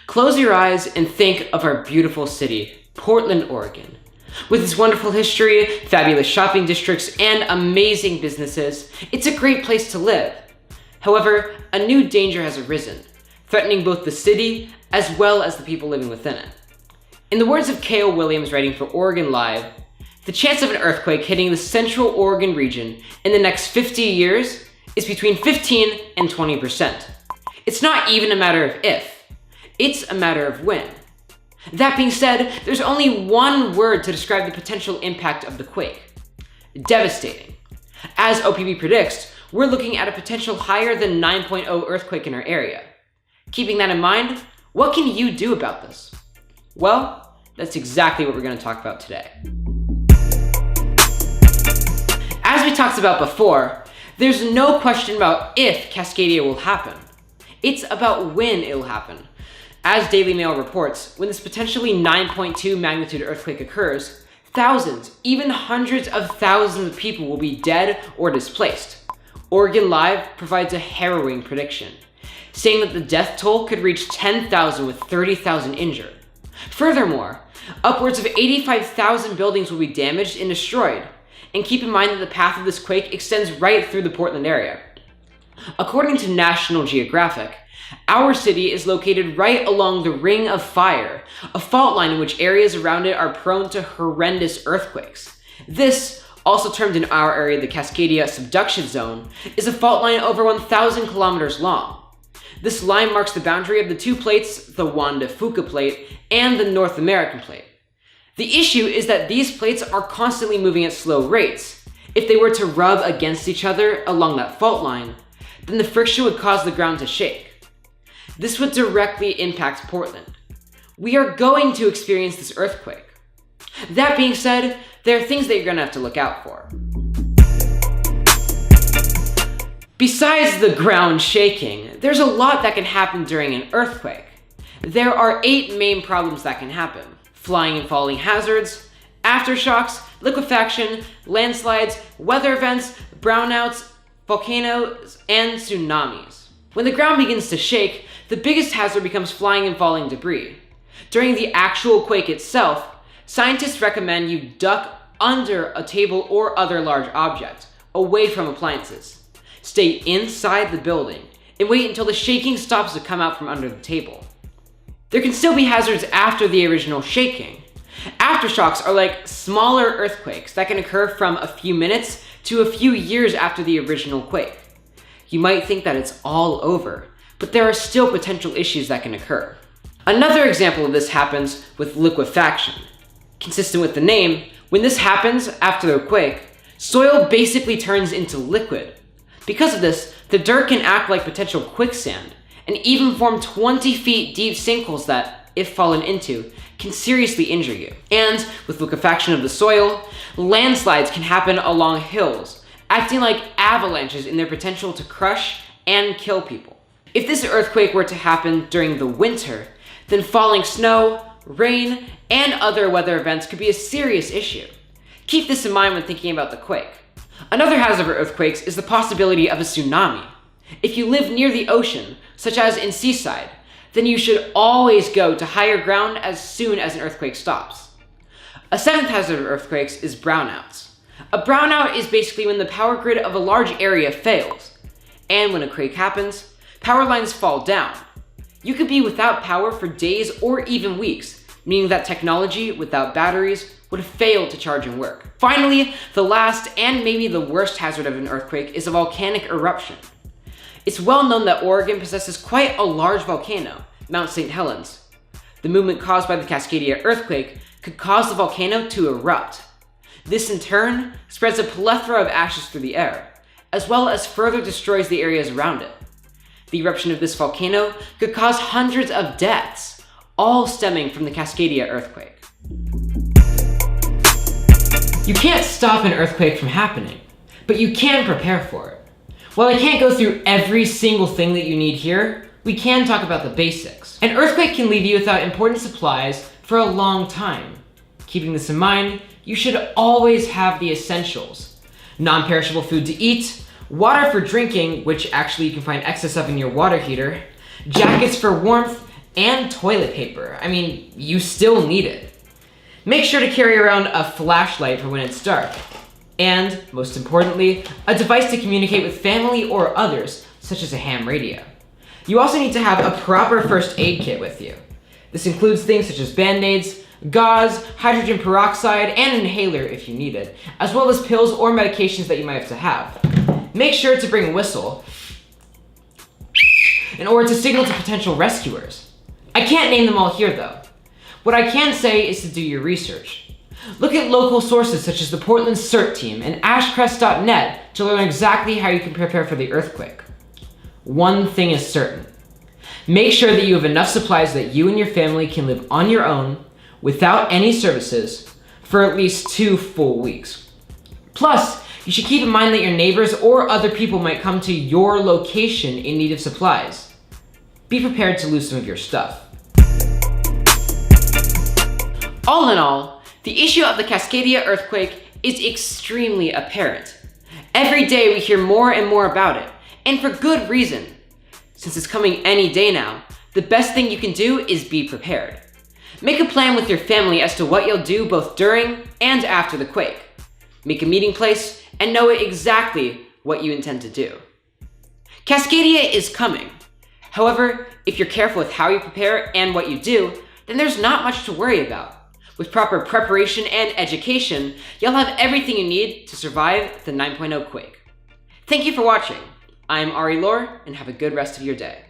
Close your eyes and think of our beautiful city, Portland, Oregon. With its wonderful history, fabulous shopping districts, and amazing businesses, it's a great place to live. However, a new danger has arisen, threatening both the city as well as the people living within it. In the words of K.O. Williams writing for Oregon Live, the chance of an earthquake hitting the central Oregon region in the next 50 years is between 15 and 20%. It's not even a matter of if, it's a matter of when. That being said, there's only one word to describe the potential impact of the quake: devastating. As OPB predicts, we're looking at a potential higher than 9.0 earthquake in our area. Keeping that in mind, what can you do about this? Well, that's exactly what we're going to talk about today. As we talked about before, there's no question about if Cascadia will happen. It's about when it will happen. As Daily Mail reports, when this potentially 9.2 magnitude earthquake occurs, thousands, even hundreds of thousands of people will be dead or displaced. Oregon Live provides a harrowing prediction, saying that the death toll could reach 10,000 with 30,000 injured. Furthermore, upwards of 85,000 buildings will be damaged and destroyed. And keep in mind that the path of this quake extends right through the Portland area. According to National Geographic, our city is located right along the Ring of Fire, a fault line in which areas around it are prone to horrendous earthquakes. This, also termed in our area the Cascadia subduction zone, is a fault line over 1,000 kilometers long. This line marks the boundary of the two plates, the Juan de Fuca plate and the North American plate. The issue is that these plates are constantly moving at slow rates. If they were to rub against each other along that fault line, then the friction would cause the ground to shake. This would directly impact Portland. We are going to experience this earthquake. That being said, there are things that you're going to have to look out for. Besides the ground shaking, there's a lot that can happen during an earthquake. There are 8 main problems that can happen: flying and falling hazards, aftershocks, liquefaction, landslides, weather events, brownouts, volcanoes, and tsunamis. When the ground begins to shake, the biggest hazard becomes flying and falling debris. During the actual quake itself, scientists recommend you duck under a table or other large object, away from appliances. Stay inside the building and wait until the shaking stops to come out from under the table. There can still be hazards after the original shaking. Aftershocks are like smaller earthquakes that can occur from a few minutes to a few years after the original quake. You might think that it's all over, but there are still potential issues that can occur. Another example of this happens with liquefaction. Consistent with the name, when this happens after the quake, soil basically turns into liquid. Because of this, the dirt can act like potential quicksand and even form 20 feet deep sinkholes that, if fallen into, can seriously injure you. And with liquefaction of the soil, landslides can happen along hills, acting like avalanches in their potential to crush and kill people. If this earthquake were to happen during the winter, then falling snow, rain, and other weather events could be a serious issue. Keep this in mind when thinking about the quake. Another hazard of earthquakes is the possibility of a tsunami. If you live near the ocean, such as in Seaside, then you should always go to higher ground as soon as an earthquake stops. A 7th hazard of earthquakes is brownouts. A brownout is basically when the power grid of a large area fails. And when a quake happens, power lines fall down. You could be without power for days or even weeks, meaning that technology without batteries would fail to charge and work. Finally, the last and maybe the worst hazard of an earthquake is a volcanic eruption. It's well known that Oregon possesses quite a large volcano, Mount St. Helens. The movement caused by the Cascadia earthquake could cause the volcano to erupt. This in turn spreads a plethora of ashes through the air, as well as further destroys the areas around it. The eruption of this volcano could cause hundreds of deaths, all stemming from the Cascadia earthquake. You can't stop an earthquake from happening, but you can prepare for it. While I can't go through every single thing that you need here, we can talk about the basics. An earthquake can leave you without important supplies for a long time. Keeping this in mind, you should always have the essentials: non-perishable food to eat, water for drinking, which actually you can find excess of in your water heater, jackets for warmth, and toilet paper. I mean, you still need it. Make sure to carry around a flashlight for when it's dark. And, most importantly, a device to communicate with family or others, such as a ham radio. You also need to have a proper first aid kit with you. This includes things such as band-aids, gauze, hydrogen peroxide, and an inhaler if you need it, as well as pills or medications that you might have to have. Make sure to bring a whistle in order to signal to potential rescuers. I can't name them all here though. What I can say is to do your research. Look at local sources such as the Portland CERT team and ashcrest.net to learn exactly how you can prepare for the earthquake. One thing is certain. Make sure that you have enough supplies that you and your family can live on your own without any services for at least 2 full weeks. Plus, you should keep in mind that your neighbors or other people might come to your location in need of supplies. Be prepared to lose some of your stuff. All in all, the issue of the Cascadia earthquake is extremely apparent. Every day we hear more and more about it, and for good reason. Since it's coming any day now, the best thing you can do is be prepared. Make a plan with your family as to what you'll do both during and after the quake. Make a meeting place and know exactly what you intend to do. Cascadia is coming. However, if you're careful with how you prepare and what you do, then there's not much to worry about. With proper preparation and education, you'll have everything you need to survive the 9.0 quake. Thank you for watching. I'm Lohr, and have a good rest of your day.